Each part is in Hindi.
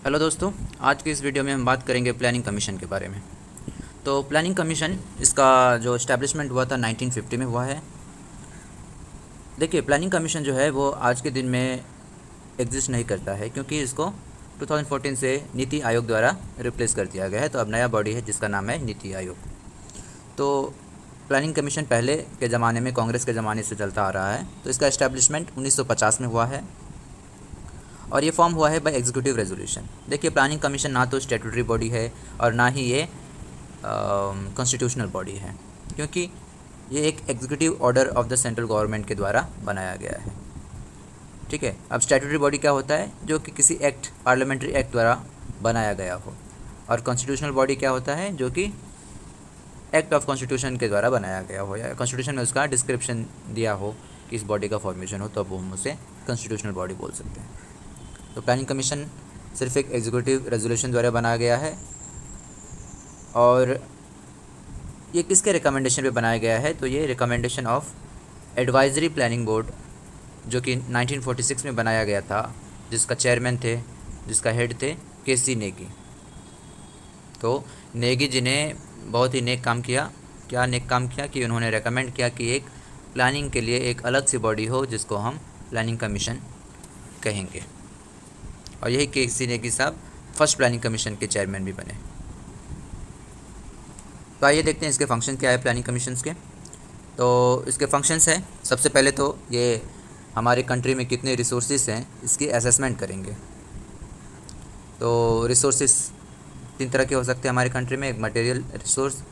हेलो दोस्तों। आज की इस वीडियो में हम बात करेंगे प्लानिंग कमीशन के बारे में। तो प्लानिंग कमीशन इसका जो इस्टेब्लिशमेंट हुआ था 1950 में हुआ है। देखिए, प्लानिंग कमीशन जो है वो आज के दिन में एग्जिस्ट नहीं करता है, क्योंकि इसको 2014 से नीति आयोग द्वारा रिप्लेस कर दिया गया है। तो अब नया बॉडी है जिसका नाम है नीति आयोग। तो प्लानिंग कमीशन पहले के ज़माने में कांग्रेस के ज़माने से चलता आ रहा है। तो इसका इस्टेब्लिशमेंट 1950 में हुआ है और ये फॉर्म हुआ है बाय एग्जीक्यूटिव रेजोल्यूशन। देखिए, प्लानिंग कमीशन ना तो स्टैट्यूटरी बॉडी है और ना ही ये कॉन्स्टिट्यूशनल बॉडी है, क्योंकि ये एक executive order of the central government के द्वारा बनाया गया है। ठीक है। अब स्टैट्यूटरी बॉडी क्या होता है? जो कि किसी एक्ट, पार्लियामेंट्री एक्ट द्वारा बनाया गया हो। और कॉन्स्टिट्यूशनल बॉडी क्या होता है? जो कि एक्ट ऑफ कॉन्स्टिट्यूशन के द्वारा बनाया गया हो या कॉन्स्टिट्यूशन में उसका डिस्क्रिप्शन दिया हो कि इस बॉडी का फॉर्मेशन हो, तो अब हम उसे कॉन्स्टिट्यूशनल बॉडी बोल सकते हैं। तो प्लानिंग कमीशन सिर्फ एक एग्जीक्यूटिव रेजोल्यूशन द्वारा बनाया गया है। और ये किसके रिकमेंडेशन पे बनाया गया है? तो ये recommendation of advisory planning board, जो कि 1946 में बनाया गया था, जिसका चेयरमैन थे, जिसका हेड थे के.सी. नेगी। तो नेगी जी ने बहुत ही नेक काम किया। क्या नेक काम किया? कि उन्होंने रेकमेंड किया कि एक प्लानिंग के लिए एक अलग सी बॉडी हो जिसको हम प्लानिंग कमीशन कहेंगे। और यही के.सी. नेगी साहब फर्स्ट प्लानिंग कमीशन के चेयरमैन भी बने। तो आइए देखते हैं इसके फंक्शन क्या है प्लानिंग कमीशंस के। तो इसके फंक्शंस हैं, सबसे पहले तो ये हमारे कंट्री में कितने रिसोर्सेज हैं इसकी असेसमेंट करेंगे। तो रिसोर्सेज तीन तरह के हो सकते हैं हमारे कंट्री में। एक मटेरियल रिसोर्स,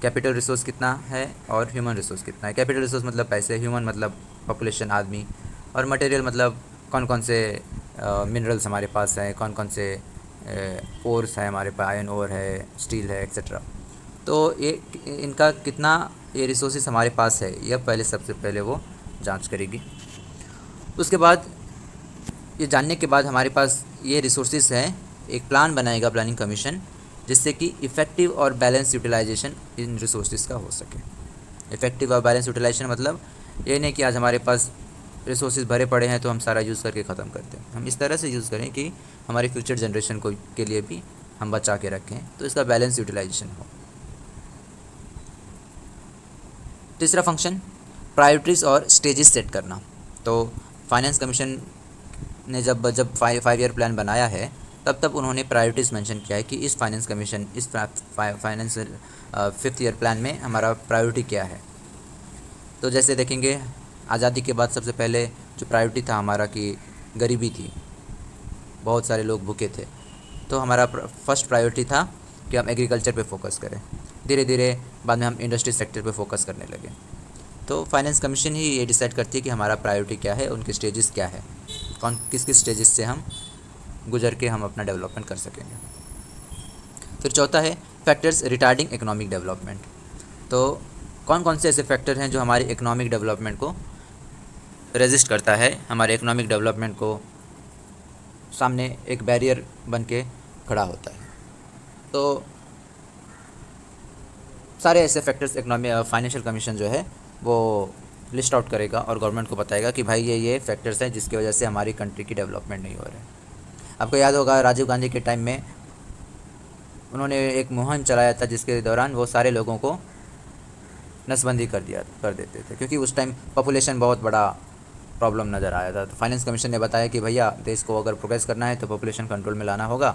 कैपिटल रिसोर्स कितना है, और ह्यूमन रिसोर्स कितना है। कैपिटल रिसोर्स मतलब पैसे, ह्यूमन मतलब पॉपुलेशन, आदमी, और मटेरियल मतलब कौन कौन से मिनरल्स हमारे पास हैं, कौन कौन से ओर्स हैं हमारे पास, आयरन ओर है, स्टील है, एक्सेट्रा। तो ये इनका कितना ये रिसोर्सेज हमारे पास है, यह पहले सबसे पहले वो जांच करेगी। उसके बाद ये जानने के बाद हमारे पास ये रिसोर्सेज हैं, एक प्लान बनाएगा प्लानिंग कमीशन, जिससे कि इफ़ेक्टिव और बैलेंस यूटिलाइजेशन इन रिसोर्सेज का हो सके। इफ़ेक्टिव और बैलेंस यूटिलाइजेशन मतलब ये नहीं कि आज हमारे पास रिसोर्सेज भरे पड़े हैं तो हम सारा यूज़ करके ख़त्म करते हैं। हम इस तरह से यूज़ करें कि हमारी फ्यूचर जनरेशन को के लिए भी हम बचा के रखें, तो इसका बैलेंस यूटिलाइजेशन हो। तीसरा फंक्शन प्रायोरिटीज़ और स्टेजेस सेट करना। तो फाइनेंस कमीशन ने जब 5 ईयर प्लान बनाया है, तब उन्होंने प्रायोरिटीज़ मेंशन किया है कि इस फाइनेंस कमीशन, इस फाइनेंस 5th ईयर प्लान में हमारा प्रायोरिटी क्या है। तो जैसे देखेंगे, आज़ादी के बाद सबसे पहले जो प्रायोरिटी था हमारा कि गरीबी थी, बहुत सारे लोग भूखे थे। तो हमारा फर्स्ट प्रायोरिटी था कि हम एग्रीकल्चर पे फोकस करें। धीरे धीरे बाद में हम इंडस्ट्री सेक्टर पे फोकस करने लगे। तो फाइनेंस कमीशन ही ये डिसाइड करती है कि हमारा प्रायोरिटी क्या है, उनके स्टेजेस क्या है, कौन किस किस स्टेजेस से हम गुजर के हम अपना डेवलपमेंट कर सकेंगे। फिर चौथा है फैक्टर्स रिटार्डिंग इकोनॉमिक डेवलपमेंट। तो कौन कौन से ऐसे फैक्टर हैं जो हमारे इकोनॉमिक डेवलपमेंट को रेजिस्ट करता है, हमारे इकोनॉमिक डेवलपमेंट को सामने एक बैरियर बन के खड़ा होता है। तो सारे ऐसे फैक्टर्स फाइनेंशियल कमीशन जो है वो लिस्ट आउट करेगा और गवर्नमेंट को बताएगा कि भाई ये फैक्टर्स हैं जिसकी वजह से हमारी कंट्री की डेवलपमेंट नहीं हो रहा है। आपको याद होगा राजीव गांधी के टाइम में उन्होंने एक मुहिम चलाया था, जिसके दौरान वो सारे लोगों को नसबंदी कर देते थे, क्योंकि उस टाइम पॉपुलेशन बहुत बड़ा प्रॉब्लम नज़र आया था। तो फाइनेंस कमीशन ने बताया कि भैया देश को अगर प्रोग्रेस करना है तो पॉपुलेशन कंट्रोल में लाना होगा,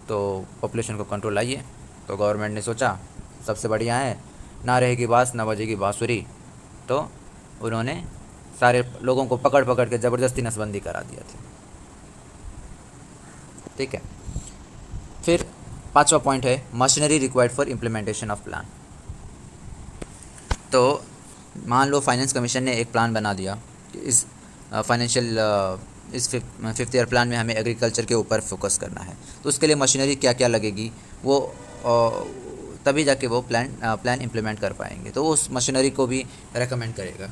तो पॉपुलेशन को कंट्रोल लाइए। तो गवर्नमेंट ने सोचा सबसे बढ़िया है, ना रहेगी बाँस ना बजेगी बाँसुरी। तो उन्होंने सारे लोगों को पकड़ पकड़ के ज़बरदस्ती नसबंदी करा दिया था। ठीक है। फिर 5वां पॉइंट है machinery required for implementation of plan. तो मान लो फाइनेंस कमीशन ने एक प्लान बना दिया कि इस इस 5th ईयर प्लान में हमें एग्रीकल्चर के ऊपर फोकस करना है। तो उसके लिए मशीनरी क्या क्या लगेगी, वो तभी जाके वो प्लान इम्प्लीमेंट कर पाएंगे। तो उस मशीनरी को भी रेकमेंड करेगा।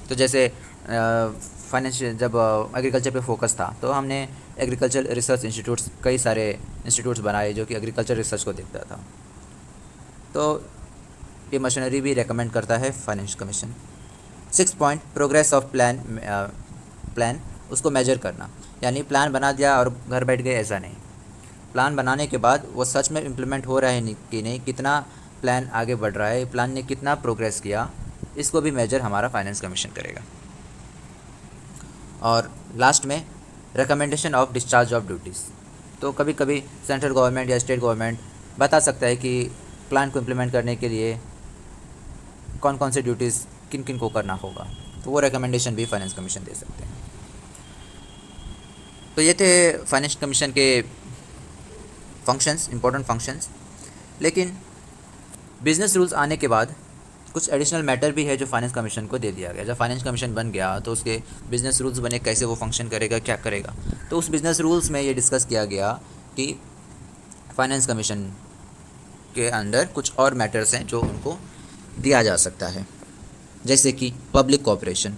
तो जैसे फाइनेंशियल जब एग्रीकल्चर पे फोकस था, तो हमने एग्रीकल्चर रिसर्च इंस्टीट्यूट्स, कई सारे इंस्टीट्यूट्स बनाए जो कि एग्रीकल्चर रिसर्च को देखता था। तो ये मशीनरी भी रेकमेंड करता है finance commission. 6 point progress of plan, उसको मेजर करना। यानी प्लान बना दिया और घर बैठ गए, ऐसा नहीं। प्लान बनाने के बाद वो सच में इम्प्लीमेंट हो रहा है कि नहीं, कितना प्लान आगे बढ़ रहा है, प्लान ने कितना प्रोग्रेस किया, इसको भी मेजर हमारा फाइनेंस कमीशन करेगा। और लास्ट में recommendation of discharge of duties. तो कभी कभी सेंट्रल गवर्नमेंट या स्टेट गवर्नमेंट बता सकता है कि प्लान को इम्प्लीमेंट करने के लिए कौन कौन से ड्यूटीज़ किन किन को करना होगा, तो वो रिकमेंडेशन भी फाइनेंस कमीशन दे सकते हैं। तो ये थे फाइनेंस कमीशन के फंक्शंस, इंपॉर्टेंट फंक्शंस। लेकिन बिजनेस रूल्स आने के बाद कुछ एडिशनल मैटर भी है जो फाइनेंस कमीशन को दे दिया गया। जब फाइनेंस कमीशन बन गया तो उसके बिजनेस रूल्स बने, कैसे वो फंक्शन करेगा, क्या करेगा। तो उस बिजनेस रूल्स में ये डिस्कस किया गया कि फाइनेंस कमीशन के अंदर कुछ और मैटर्स हैं जो उनको दिया जा सकता है, जैसे कि public cooperation,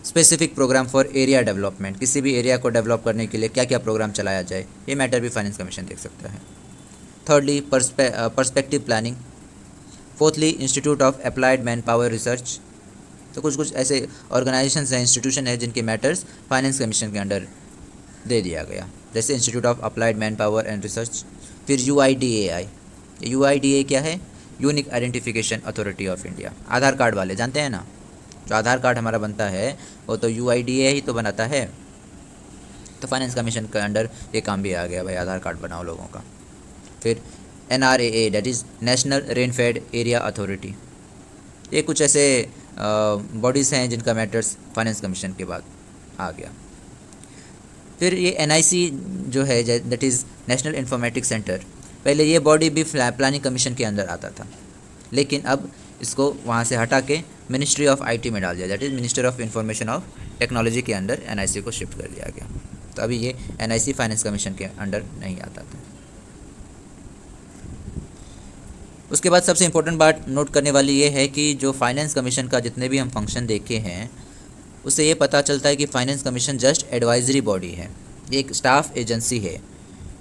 specific programme for area development, किसी भी एरिया को डेवलप करने के लिए क्या क्या प्रोग्राम चलाया जाए, ये मैटर भी फाइनेंस कमीशन देख सकता है। Thirdly perspective planning. Fourthly institute of applied man power research. तो कुछ कुछ ऐसे ऑर्गेनाइजेशंस हैं, इंस्टीट्यूशन है जिनके मैटर्स फाइनेंस कमीशन के अंडर दे दिया गया, जैसे institute of applied man power and research. फिर UIDAI। UIDAI क्या है? Unique identification authority of India. Aadhaar card वाले जानते हैं ना, जो आधार कार्ड हमारा बनता है वो तो UIDAI ही तो बनाता है। तो फाइनेंस कमीशन के अंडर ये काम भी आ गया, भाई आधार कार्ड बनाओ लोगों का। फिर NRAA, that is national rainfed area authority. ये कुछ ऐसे बॉडीज़ हैं जिनका मैटर्स फाइनेंस कमीशन के बाद आ गया। फिर ये NIC जो है, that is national informatics centre, पहले ये बॉडी भी प्लानिंग कमीशन के अंदर आता था, लेकिन अब इसको वहाँ से हटा के मिनिस्ट्री ऑफ IT में डाल दिया, that is minister of information of technology के अंदर NIC को शिफ्ट कर दिया गया। तो अभी ये NIC फाइनेंस कमीशन के अंडर नहीं आता था। उसके बाद सबसे इम्पोर्टेंट बात नोट करने वाली ये है कि जो फाइनेंस कमीशन का जितने भी हम फंक्शन देखे हैं उससे ये पता चलता है कि finance commission just advisory body है, ये एक स्टाफ एजेंसी है,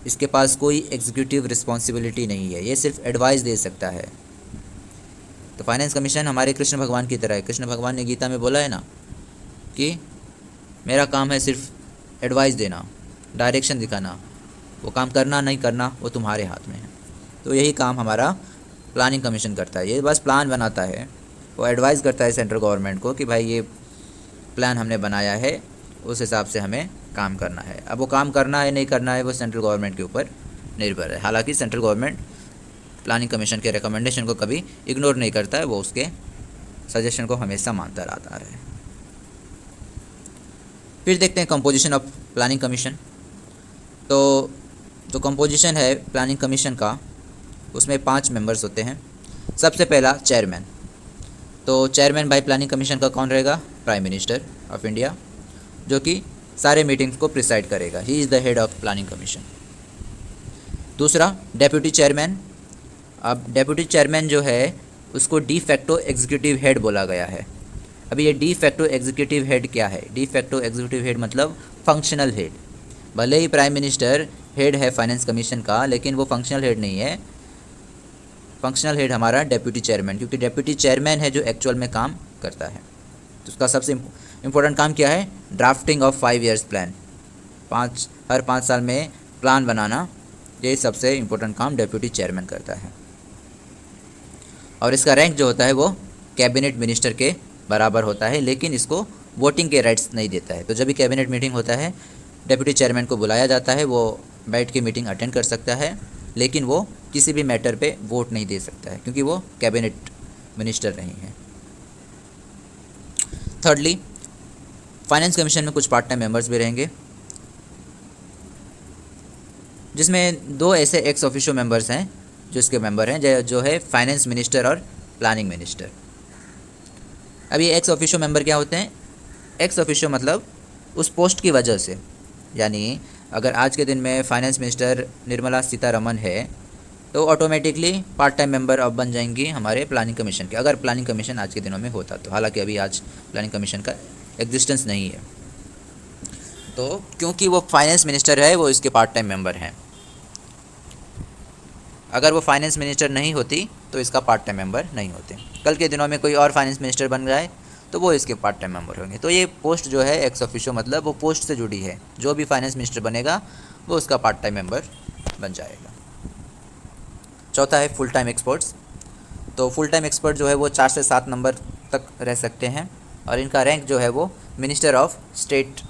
इसके पास कोई एग्जीक्यूटिव रिस्पॉन्सिबिलिटी नहीं है, ये सिर्फ एडवाइस दे सकता है। तो फाइनेंस कमीशन हमारे कृष्ण भगवान की तरह है। कृष्ण भगवान ने गीता में बोला है ना कि मेरा काम है सिर्फ एडवाइस देना, डायरेक्शन दिखाना, वो काम करना नहीं करना वो तुम्हारे हाथ में है। तो यही काम हमारा प्लानिंग कमीशन करता है, ये बस प्लान बनाता है, वो एडवाइस करता है सेंट्रल गवर्नमेंट को कि भाई ये प्लान हमने बनाया है, उस हिसाब से हमें काम करना है। अब वो काम करना है नहीं करना है वो सेंट्रल गवर्नमेंट के ऊपर निर्भर है। हालांकि सेंट्रल गवर्नमेंट प्लानिंग कमीशन के रिकमेंडेशन को कभी इग्नोर नहीं करता है, वो उसके सजेशन को हमेशा मानता रहता है। फिर देखते हैं कंपोजिशन ऑफ प्लानिंग कमीशन। तो जो कंपोजिशन है प्लानिंग कमीशन का, उसमें 5 मेंबर्स होते हैं। सबसे पहला चेयरमैन। तो चेयरमैन बाय प्लानिंग कमीशन का कौन रहेगा? प्राइम मिनिस्टर ऑफ इंडिया, जो कि सारे मीटिंग्स को प्रिसाइड करेगा। He is the head of planning commission. दूसरा डेप्यूटी चेयरमैन। अब डेप्यूटी चेयरमैन जो है उसको डी फैक्टो एग्जीक्यूटिव हेड बोला गया है। अभी ये डी फैक्टो एग्जीक्यूटिव हेड क्या है? डी फैक्टो एग्जीक्यूटिव हेड मतलब फंक्शनल हेड। भले ही प्राइम मिनिस्टर हेड है फाइनेंस कमीशन का, लेकिन वो फंक्शनल हेड नहीं है। फंक्शनल हेड हमारा डेप्यूटी चेयरमैन, क्योंकि डेप्यूटी चेयरमैन है जो एक्चुअल में काम करता है। तो उसका सबसे इम्पोर्टेंट काम क्या है? ड्राफ्टिंग ऑफ 5 ईयर्स प्लान, हर 5 साल में प्लान बनाना, ये सबसे इम्पोर्टेंट काम डेप्यूटी चेयरमैन करता है। और इसका रैंक जो होता है वो कैबिनेट मिनिस्टर के बराबर होता है, लेकिन इसको वोटिंग के राइट्स नहीं देता है। तो जब भी कैबिनेट मीटिंग होता है डेप्यूटी चेयरमैन को बुलाया जाता है, वो बैठ के मीटिंग अटेंड कर सकता है, लेकिन वो किसी भी मैटर पे वोट नहीं दे सकता है, क्योंकि वो कैबिनेट मिनिस्टर नहीं है। थर्डली, फाइनेंस कमीशन में कुछ पार्ट टाइम मेंबर्स भी रहेंगे, जिसमें 2 ऐसे एक्स ऑफिशियो मेंबर्स हैं जो इसके मेंबर हैं, जो है फाइनेंस मिनिस्टर और प्लानिंग मिनिस्टर। अब ये एक्स ऑफिशियो मेंबर क्या होते हैं? एक्स ऑफिशियो मतलब उस पोस्ट की वजह से, यानी अगर आज के दिन में फाइनेंस मिनिस्टर निर्मला सीतारमन है तो ऑटोमेटिकली पार्ट टाइम मेंबर अब बन जाएंगी हमारे प्लानिंग कमीशन के, अगर प्लानिंग कमीशन आज के दिनों में होता तो। हालांकि अभी आज प्लानिंग कमीशन का एग्जिस्टेंस नहीं है, तो क्योंकि वो फाइनेंस मिनिस्टर है वो इसके पार्ट टाइम मेंबर हैं। अगर वो फाइनेंस मिनिस्टर नहीं होती तो इसका पार्ट टाइम मेंबर नहीं होते। कल के दिनों में कोई और फाइनेंस मिनिस्टर बन जाए तो वो इसके पार्ट टाइम मेंबर होंगे। तो ये पोस्ट जो है एक्स ऑफिशियो मतलब वो पोस्ट से जुड़ी है, जो भी फाइनेंस मिनिस्टर बनेगा वो उसका पार्ट टाइम मेंबर बन जाएगा। चौथा है फुल टाइम एक्सपर्ट्स। तो फुल टाइम एक्सपर्ट जो है वो 4 से 7 नंबर तक रह सकते हैं और इनका रैंक जो है वो मिनिस्टर ऑफ स्टेट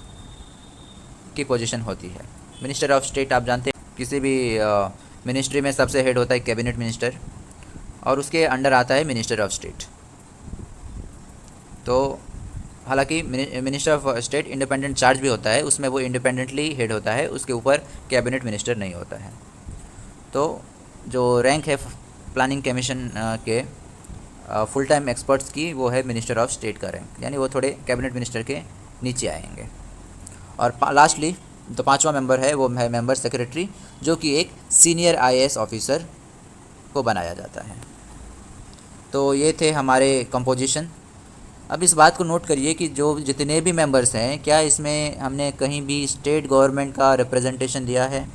की पोजीशन होती है। मिनिस्टर ऑफ स्टेट आप जानते हैं, किसी भी मिनिस्ट्री में सबसे हेड होता है कैबिनेट मिनिस्टर और उसके अंडर आता है मिनिस्टर ऑफ स्टेट। तो हालांकि minister of state independent charge भी होता है, उसमें वो इंडिपेंडेंटली हेड होता है, उसके ऊपर कैबिनेट मिनिस्टर नहीं होता है। तो जो रैंक है प्लानिंग कमीशन के फुल टाइम एक्सपर्ट्स की वो है मिनिस्टर ऑफ स्टेट का रैंक, यानी वो थोड़े कैबिनेट मिनिस्टर के नीचे आएंगे। और लास्टली तो 5वां मेंबर है वो है मेंबर सेक्रेटरी, जो कि एक सीनियर आईएएस ऑफिसर को बनाया जाता है। तो ये थे हमारे कंपोजिशन। अब इस बात को नोट करिए कि जो जितने भी मेंबर्स हैं, क्या इसमें हमने कहीं भी स्टेट गवर्नमेंट का रिप्रेजेंटेशन दिया है?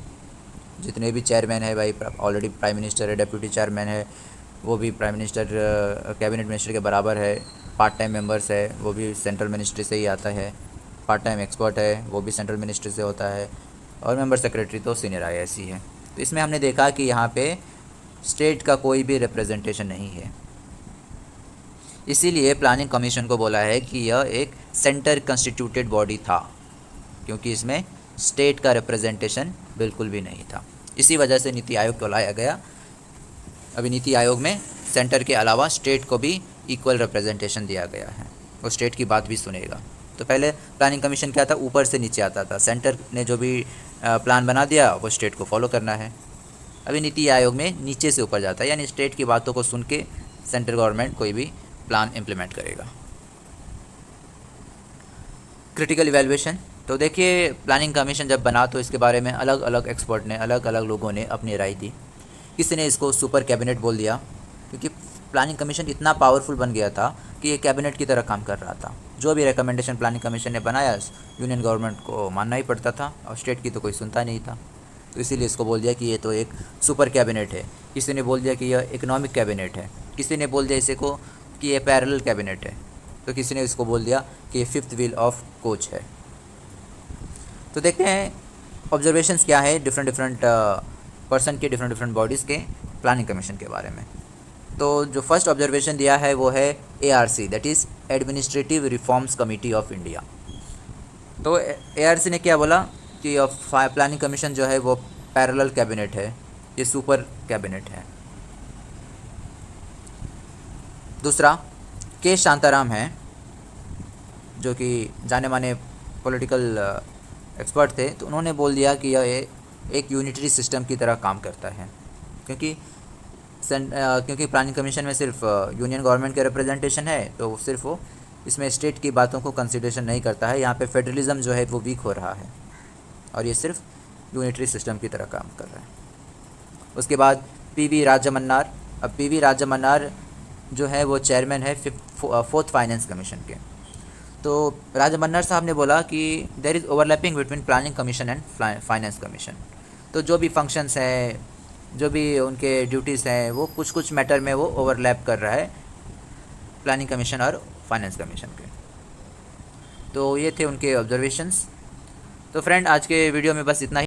जितने भी चेयरमैन है भाई, ऑलरेडी प्राइम मिनिस्टर है, डिप्यूटी चेयरमैन है वो भी प्राइम मिनिस्टर कैबिनेट मिनिस्टर के बराबर है। पार्ट टाइम मेंबर्स है वो भी सेंट्रल मिनिस्ट्री से ही आता है। पार्ट टाइम एक्सपर्ट है वो भी सेंट्रल मिनिस्ट्री से होता है। और मेंबर सेक्रेटरी तो सीनियर आईएएस ही है। तो इसमें हमने देखा कि यहाँ पे स्टेट का कोई भी रिप्रेजेंटेशन नहीं है, इसीलिए प्लानिंग कमीशन को बोला है कि यह एक सेंटर कंस्टिट्यूटेड बॉडी था, क्योंकि इसमें स्टेट का रिप्रेजेंटेशन बिल्कुल भी नहीं था। इसी वजह से नीति आयोग को लाया गया। अभी नीति आयोग में सेंटर के अलावा स्टेट को भी इक्वल रिप्रेजेंटेशन दिया गया है, वो स्टेट की बात भी सुनेगा। तो पहले प्लानिंग कमीशन क्या था, ऊपर से नीचे आता था, सेंटर ने जो भी प्लान बना दिया वो स्टेट को फॉलो करना है। अभी नीति आयोग में नीचे से ऊपर जाता है, यानी स्टेट की बातों को सुन के सेंट्रल गवर्नमेंट कोई भी प्लान इम्प्लीमेंट करेगा। Critical evaluation. तो देखिए प्लानिंग कमीशन जब बना तो इसके बारे में अलग अलग एक्सपर्ट ने, अलग अलग लोगों ने अपनी राय दी। किसी ने इसको सुपर कैबिनेट बोल दिया, क्योंकि प्लानिंग कमीशन इतना पावरफुल बन गया था कि ये कैबिनेट की तरह काम कर रहा था। जो भी रिकमेंडेशन प्लानिंग कमीशन ने बनाया यूनियन गवर्नमेंट को मानना ही पड़ता था और स्टेट की तो कोई सुनता नहीं था। तो इसीलिए इसको बोल दिया कि ये तो एक सुपर कैबिनेट है। किसी ने बोल दिया कि यह इकोनॉमिक कैबिनेट है, किसी ने बोल दिया इसे को कि ये पैरेलल कैबिनेट है, तो किसी ने इसको बोल दिया कि ये फिफ्थ व्हील ऑफ कोच है। तो देखते हैं ऑब्जर्वेशंस क्या है डिफरेंट पर्सन के, डिफरेंट बॉडीज़ के प्लानिंग कमीशन के बारे में। तो जो फर्स्ट ऑब्जर्वेशन दिया है वो है ARC, that is administrative reforms committee of India. तो ARC ने क्या बोला कि प्लानिंग कमीशन जो है वो पैरेलल कैबिनेट है, ये सुपर कैबिनेट है। दूसरा के शांताराम हैं, जो कि जाने माने पॉलिटिकल एक्सपर्ट थे, तो उन्होंने बोल दिया कि यह एक यूनिटरी सिस्टम की तरह काम करता है, क्योंकि प्लानिंग कमीशन में सिर्फ यूनियन गवर्नमेंट के रिप्रेजेंटेशन है, तो सिर्फ वो इसमें स्टेट की बातों को कंसिडरेशन नहीं करता है। यहाँ पे फेडरलिज्म जो है वो वीक हो रहा है और ये सिर्फ यूनिटरी सिस्टम की तरह काम कर रहा है। उसके बाद PV राजमन्नार। अब PV राजमन्नार जो है वो चेयरमैन है 4th फाइनेंस कमीशन के। तो राजमन्नार साहब ने बोला कि there is overlapping between planning commission and finance commission. तो जो भी फंक्शंस हैं, जो भी उनके ड्यूटीज़ हैं, वो कुछ मैटर में वो ओवरलैप कर रहा है प्लानिंग कमीशन और फाइनेंस कमीशन के। तो ये थे उनके ऑब्जर्वेशंस। तो फ्रेंड आज के वीडियो में बस इतना ही।